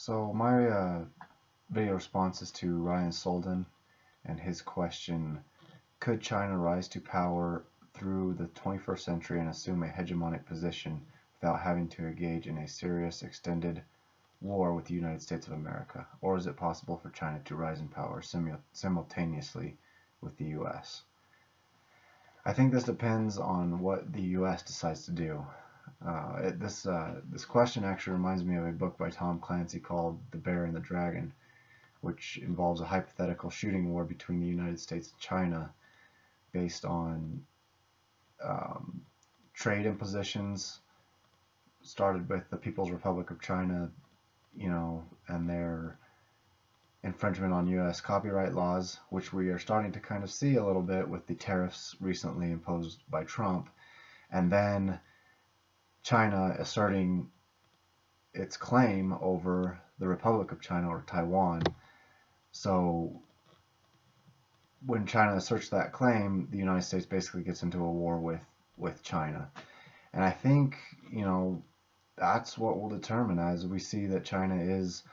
So my video response is to Ryan Solden and his question, could China rise to power through the 21st century and assume a hegemonic position without having to engage in a serious, extended war with the United States of America? Or is it possible for China to rise in power simultaneously with the US? I think this depends on what the US decides to do. This question actually reminds me of a book by Tom Clancy called The Bear and the Dragon, which involves a hypothetical shooting war between the United States and China based on trade impositions started with the People's Republic of China, and their infringement on US copyright laws, which we are starting to kind of see a little bit with the tariffs recently imposed by Trump, and then China asserting its claim over the Republic of China, or Taiwan. So when China asserts that claim, the United States basically gets into a war with China. And I think, that's what will determine, as we see that China is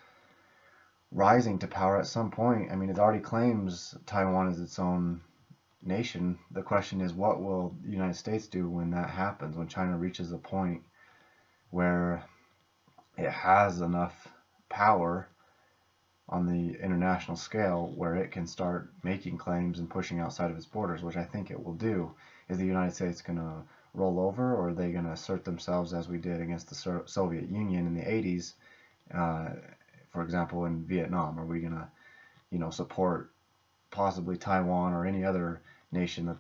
rising to power at some point. I mean, it already claims Taiwan as its own nation. The question is, what will the United States do when that happens, when China reaches a point where it has enough power on the international scale where it can start making claims and pushing outside of its borders, which I think it will do. Is the United States going to roll over, or are they going to assert themselves as we did against the Soviet Union in the 80s, for example, in Vietnam? Are we going to, support possibly Taiwan or any other nation that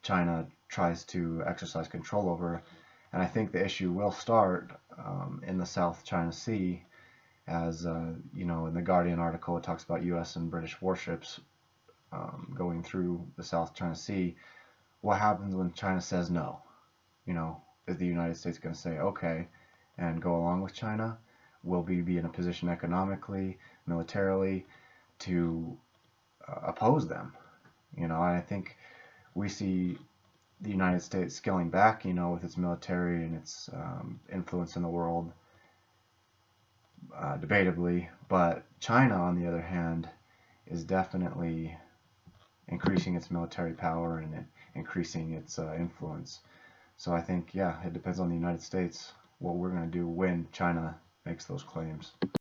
China tries to exercise control over? And I think the issue will start in the South China Sea, as in the Guardian article it talks about U.S. and British warships going through the South China Sea. What happens when China says no? Is the United States going to say okay and go along with China? Will we be in a position economically, militarily, to oppose them? I think we see the United States scaling back, with its military and its influence in the world, debatably. But China, on the other hand, is definitely increasing its military power and increasing its influence. So I think, yeah, it depends on the United States what we're going to do when China makes those claims.